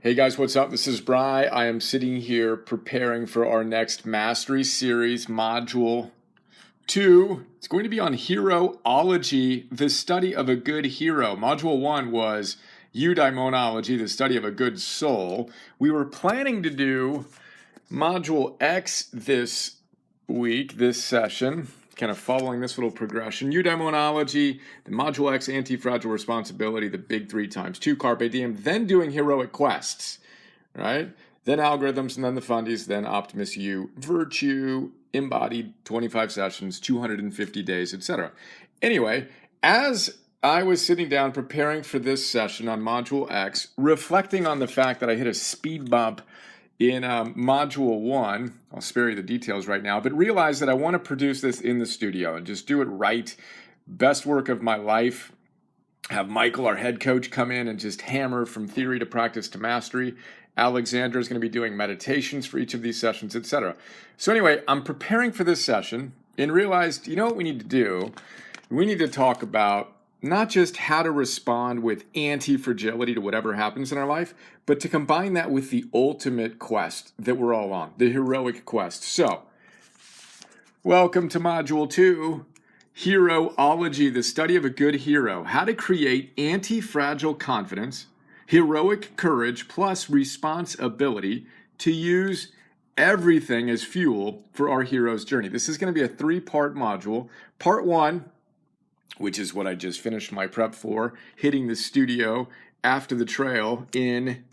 Hey guys, what's up? This is Bry. I am sitting here preparing for our next Mastery Series Module 2. It's going to be on Hero-ology, the study of a good hero. Module 1 was eudaimonology, the study of a good soul. We were planning to do Module X this week, this session, kind of following this little progression. Eudaimonology, the Module X, Antifragile Responsibility, the big 3 times 2, Carpe Diem, then doing heroic quests, right? Then algorithms, and then the fundies, then Optimus U, virtue, embodied, 25 sessions, 250 days, etc. Anyway, as I was sitting down preparing for this session on Module X, reflecting on the fact that I hit a speed bump in Module 1, I'll spare you the details right now, but realize that I want to produce this in the studio and just do it right. Best work of my life. Have Michael, our head coach, come in and just hammer from theory to practice to mastery. Alexandra is going to be doing meditations for each of these sessions, etc. So anyway, I'm preparing for this session and realized, you know what we need to do? We need to talk about not just how to respond with anti-fragility to whatever happens in our life, but to combine that with the ultimate quest that we're all on, the heroic quest. So, welcome to Module 2, Hero-ology, the study of a good hero. How to create anti-fragile confidence, heroic courage, plus responsibility to use everything as fuel for our hero's journey. This is going to be a 3-part module. Part 1, which is what I just finished my prep for, hitting the studio after the trail in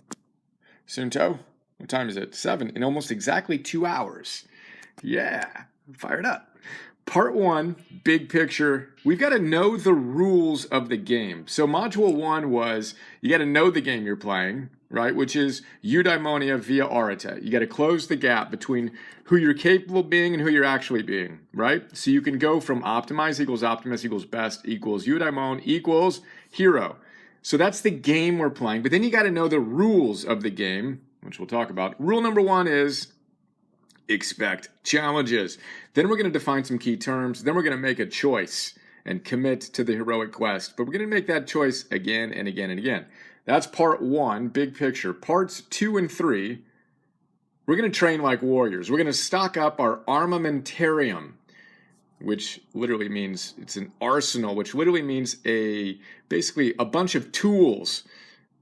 Sunto. What time is it? 7, in almost exactly 2 hours. Yeah, I'm fired up. Part 1, big picture. We've got to know the rules of the game. So Module 1 was, you got to know the game you're playing, right? Which is eudaimonia via arete. You got to close the gap between who you're capable of being and who you're actually being, right? So you can go from optimize equals optimus equals best equals eudaimon equals hero. So that's the game we're playing. But then you got to know the rules of the game, which we'll talk about. Rule number 1 is expect challenges. Then we're going to define some key terms. Then we're going to make a choice and commit to the heroic quest. But we're going to make that choice again and again and again. That's part 1, big picture. Parts 2 and 3, we're going to train like warriors. We're going to stock up our armamentarium, which literally means it's an arsenal, which literally means basically a bunch of tools.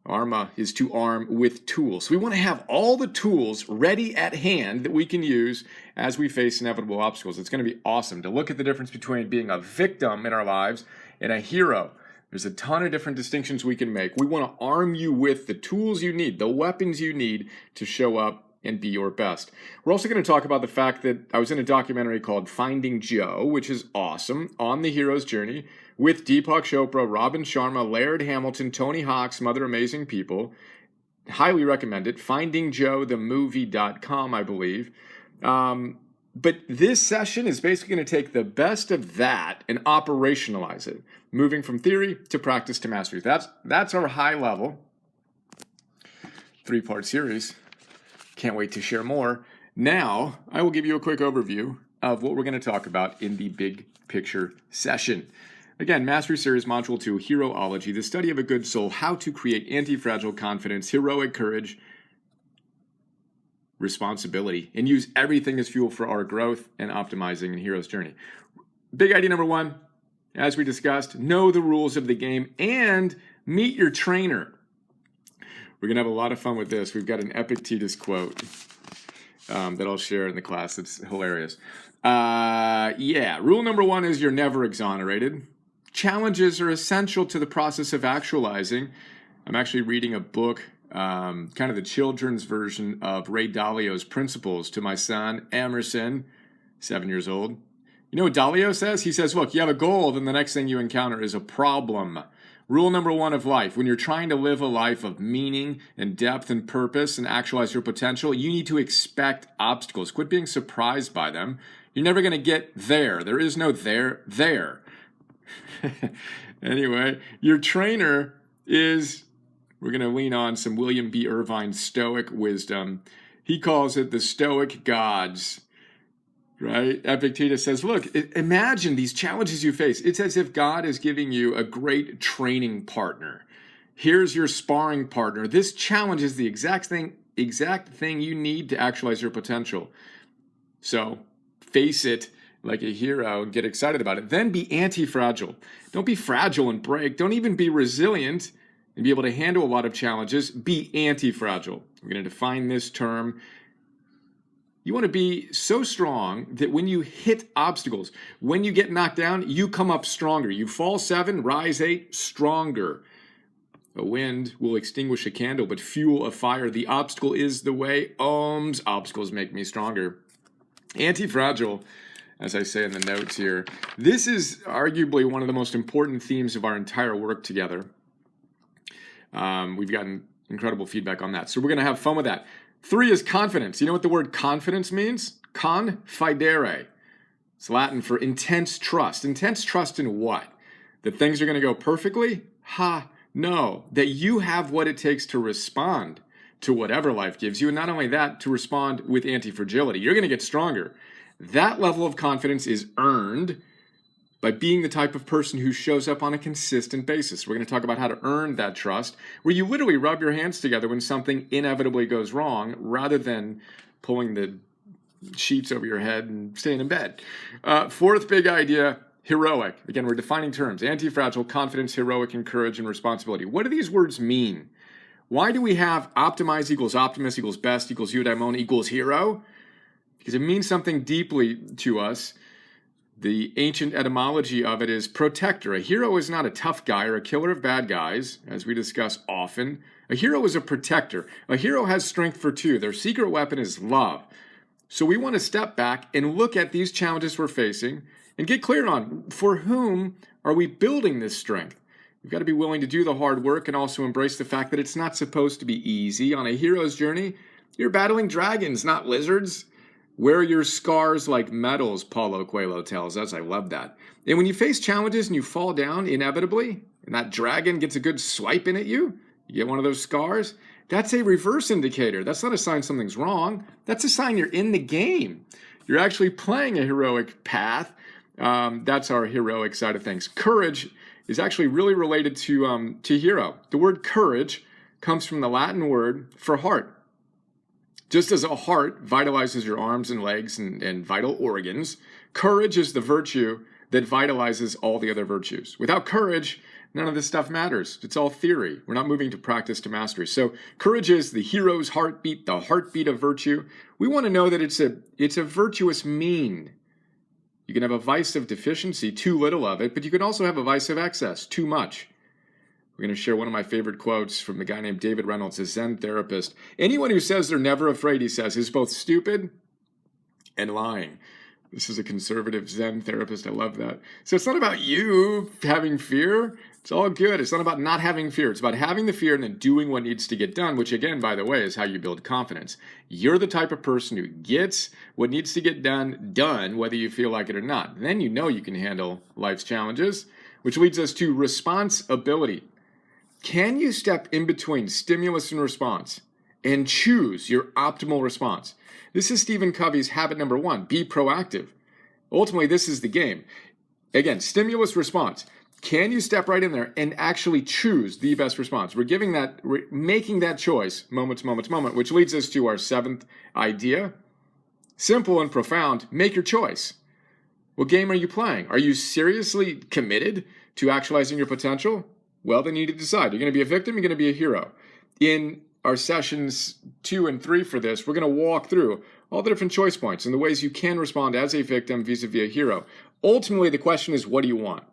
Arma is to arm with tools. So we want to have all the tools ready at hand that we can use as we face inevitable obstacles. It's going to be awesome to look at the difference between being a victim in our lives and a hero. There's a ton of different distinctions we can make. We want to arm you with the tools you need, the weapons you need to show up and be your best. We're also going to talk about the fact that I was in a documentary called Finding Joe, which is awesome, on the hero's journey, with Deepak Chopra, Robin Sharma, Laird Hamilton, Tony Hawk, some other amazing people. Highly recommend it. FindingJoeTheMovie.com, I believe. But this session is basically going to take the best of that and operationalize it, moving from theory to practice to mastery. That's our high level 3-part series. Can't wait to share more. Now, I will give you a quick overview of what we're going to talk about in the big picture session. Again, Mastery Series Module 2, Hero-ology, the study of a good soul, how to create anti-fragile confidence, heroic courage, responsibility, and use everything as fuel for our growth and optimizing in hero's journey. Big idea number 1, as we discussed, know the rules of the game and meet your trainer. We're going to have a lot of fun with this. We've got an Epictetus quote that I'll share in the class. It's hilarious. Rule number 1 is you're never exonerated. Challenges are essential to the process of actualizing. I'm actually reading a book, kind of the children's version of Ray Dalio's Principles to my son, Emerson, 7 years old. You know what Dalio says? He says, look, you have a goal, then the next thing you encounter is a problem. Rule number 1 of life, when you're trying to live a life of meaning and depth and purpose and actualize your potential, you need to expect obstacles. Quit being surprised by them. You're never going to get there. There is no there. Anyway, your trainer is, we're going to lean on some William B. Irvine Stoic wisdom. He calls it the Stoic gods. Right? Epictetus says, look, imagine these challenges you face. It's as if God is giving you a great training partner. Here's your sparring partner. This challenge is the exact thing you need to actualize your potential. So face it like a hero and get excited about it. Then be anti-fragile. Don't be fragile and break. Don't even be resilient and be able to handle a lot of challenges. Be anti-fragile. We're going to define this term. You want to be so strong that when you hit obstacles, when you get knocked down, you come up stronger. You fall 7, rise 8, stronger. A wind will extinguish a candle, but fuel a fire. The obstacle is the way. OMMS, obstacles make me stronger. Anti-fragile, as I say in the notes here, this is arguably one of the most important themes of our entire work together. We've gotten incredible feedback on that. So we're going to have fun with that. 3 is confidence. You know what the word confidence means? Confidere. It's Latin for intense trust. Intense trust in what? That things are going to go perfectly? No. That you have what it takes to respond to whatever life gives you. And not only that, to respond with anti-fragility. You're going to get stronger. That level of confidence is earned by being the type of person who shows up on a consistent basis. We're going to talk about how to earn that trust, where you literally rub your hands together when something inevitably goes wrong, rather than pulling the sheets over your head and staying in bed. 4th big idea, heroic. Again, we're defining terms. Anti-fragile, confidence, heroic, and courage and responsibility. What do these words mean? Why do we have optimize equals optimist equals best equals eudaimon equals hero? Because it means something deeply to us. The ancient etymology of it is protector. A hero is not a tough guy or a killer of bad guys, as we discuss often. A hero is a protector. A hero has strength for 2. Their secret weapon is love. So we want to step back and look at these challenges we're facing and get clear on for whom are we building this strength. You've got to be willing to do the hard work and also embrace the fact that it's not supposed to be easy. On a hero's journey, you're battling dragons, not lizards. Wear your scars like medals, Paulo Coelho tells us. I love that. And when you face challenges and you fall down inevitably, and that dragon gets a good swipe in at you, you get one of those scars, that's a reverse indicator. That's not a sign something's wrong. That's a sign you're in the game. You're actually playing a heroic path. That's our heroic side of things. Courage is actually really related to hero. The word courage comes from the Latin word for heart. Just as a heart vitalizes your arms and legs and vital organs, courage is the virtue that vitalizes all the other virtues. Without courage, none of this stuff matters. It's all theory. We're not moving to practice to mastery. So courage is the hero's heartbeat, the heartbeat of virtue. We want to know that it's a virtuous mean. You can have a vice of deficiency, too little of it, but you can also have a vice of excess, too much. We're going to share one of my favorite quotes from a guy named David Reynolds, a Zen therapist. Anyone who says they're never afraid, he says, is both stupid and lying. This is a conservative Zen therapist. I love that. So it's not about you having fear. It's all good. It's not about not having fear. It's about having the fear and then doing what needs to get done, which again, by the way, is how you build confidence. You're the type of person who gets what needs to get done, whether you feel like it or not. Then you know you can handle life's challenges, which leads us to responsibility. Can you step in between stimulus and response and choose your optimal response? This is Stephen Covey's habit number 1, be proactive. Ultimately, this is the game. Again, stimulus response. Can you step right in there and actually choose the best response? We're making that choice moment to moment to moment, which leads us to our 7th idea. Simple and profound, make your choice. What game are you playing? Are you seriously committed to actualizing your potential? Well, then you need to decide. You're going to be a victim, you're going to be a hero. In our sessions 2 and 3 for this, we're going to walk through all the different choice points and the ways you can respond as a victim vis-a-vis a hero. Ultimately, the question is, what do you want?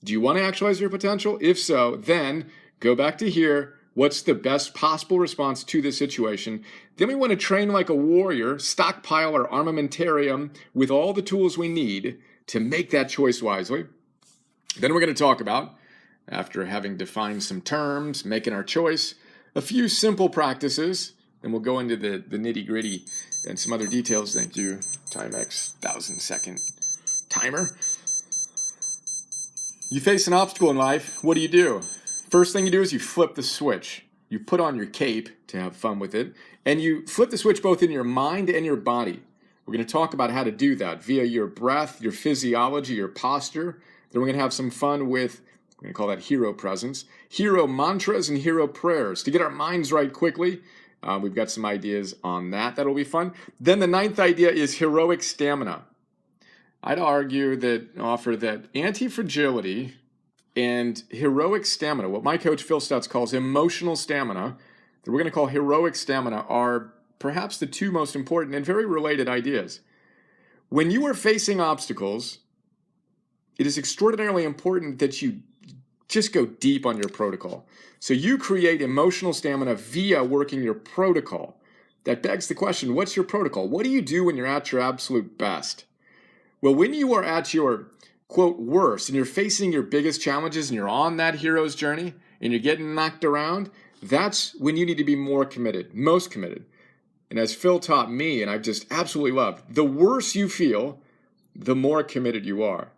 Do you want to actualize your potential? If so, then go back to here. What's the best possible response to this situation? Then we want to train like a warrior, stockpile our armamentarium with all the tools we need to make that choice wisely. Then we're going to talk about, after having defined some terms, making our choice, a few simple practices, and we'll go into the nitty-gritty and some other details. Thank you, Timex 1,000-second timer. You face an obstacle in life, what do? First thing you do is you flip the switch. You put on your cape to have fun with it, and you flip the switch both in your mind and your body. We're going to talk about how to do that via your breath, your physiology, your posture. Then we're going to have some fun with We're going to call that hero presence. Hero mantras and hero prayers to get our minds right quickly. We've got some ideas on that. That'll be fun. Then the 9th idea is heroic stamina. I'd offer that anti-fragility and heroic stamina, what my coach Phil Stutz calls emotional stamina, that we're going to call heroic stamina, are perhaps the 2 most important and very related ideas. When you are facing obstacles, it is extraordinarily important that you just go deep on your protocol. So you create emotional stamina via working your protocol. That begs the question, what's your protocol? What do you do when you're at your absolute best? Well, when you are at your, quote, worst, and you're facing your biggest challenges, and you're on that hero's journey, and you're getting knocked around, that's when you need to be more committed, most committed. And as Phil taught me, and I've just absolutely loved, the worse you feel, the more committed you are.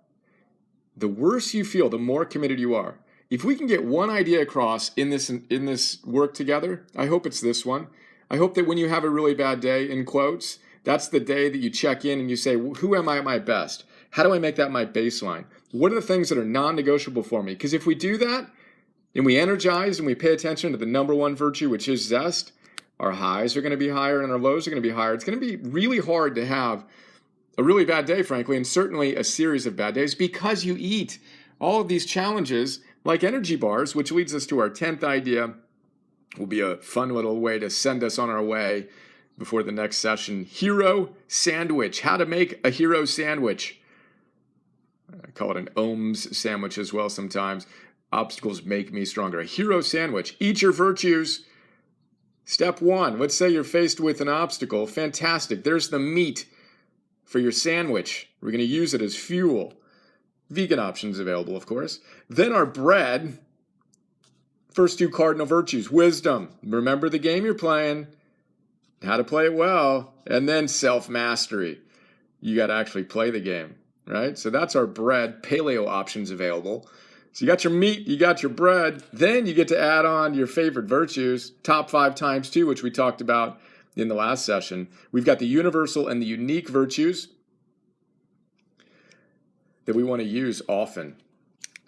The worse you feel, the more committed you are. If we can get one idea across in this work together, I hope it's this one. I hope that when you have a really bad day, in quotes, that's the day that you check in and you say, who am I at my best? How do I make that my baseline? What are the things that are non-negotiable for me? Because if we do that, and we energize and we pay attention to the number 1 virtue, which is zest, our highs are going to be higher and our lows are going to be higher. It's going to be really hard to have a really bad day, frankly, and certainly a series of bad days, because you eat all of these challenges like energy bars, which leads us to our 10th idea. Will be a fun little way to send us on our way before the next session. Hero sandwich. How to make a hero sandwich. I call it an OMMS sandwich as well sometimes. Obstacles make me stronger. A hero sandwich. Eat your virtues. Step 1. Let's say you're faced with an obstacle. Fantastic. There's the meat for your sandwich. We're going to use it as fuel. Vegan options available, of course. Then our bread. First 2 cardinal virtues. Wisdom. Remember the game you're playing. How to play it well. And then self-mastery. You got to actually play the game, right? So that's our bread. Paleo options available. So you got your meat, you got your bread. Then you get to add on your favorite virtues. Top 5 times 2, which we talked about in the last session. We've got the universal and the unique virtues that we want to use often.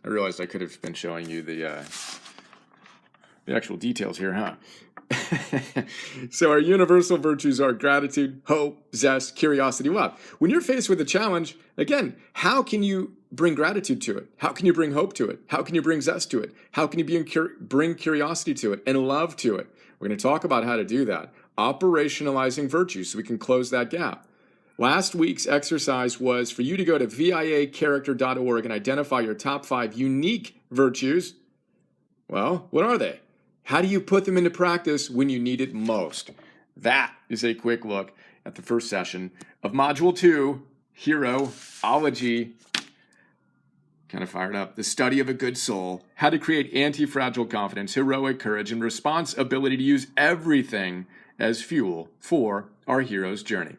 I realized I could have been showing you the actual details here, huh? So our universal virtues are gratitude, hope, zest, curiosity, love. When you're faced with a challenge, again, how can you bring gratitude to it? How can you bring hope to it? How can you bring zest to it? How can you bring curiosity to it and love to it? We're going to talk about how to do that. Operationalizing virtues so we can close that gap. Last week's exercise was for you to go to viacharacter.org and identify your top 5 unique virtues. Well, what are they? How do you put them into practice when you need it most? That is a quick look at the first session of Module 2, Hero-ology. Kind of fired up. The study of a good soul, how to create anti-fragile confidence, heroic courage, and responsibility to use everything as fuel for our hero's journey.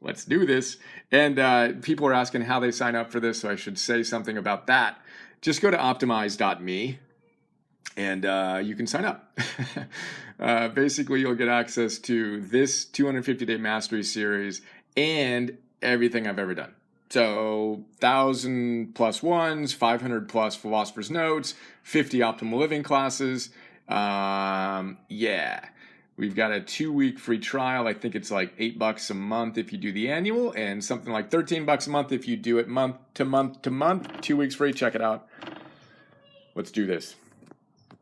Let's do this. And people are asking how they sign up for this, so I should say something about that. Just go to optimize.me. And you can sign up. Basically, you'll get access to this 250-day mastery series and everything I've ever done. So 1,000+1s, 500+ philosopher's notes, 50 optimal living classes. Yeah. We've got a 2-week free trial. I think it's like $8 a month if you do the annual, and something like $13 a month if you do it month to month to month. 2 weeks free. Check it out. Let's do this.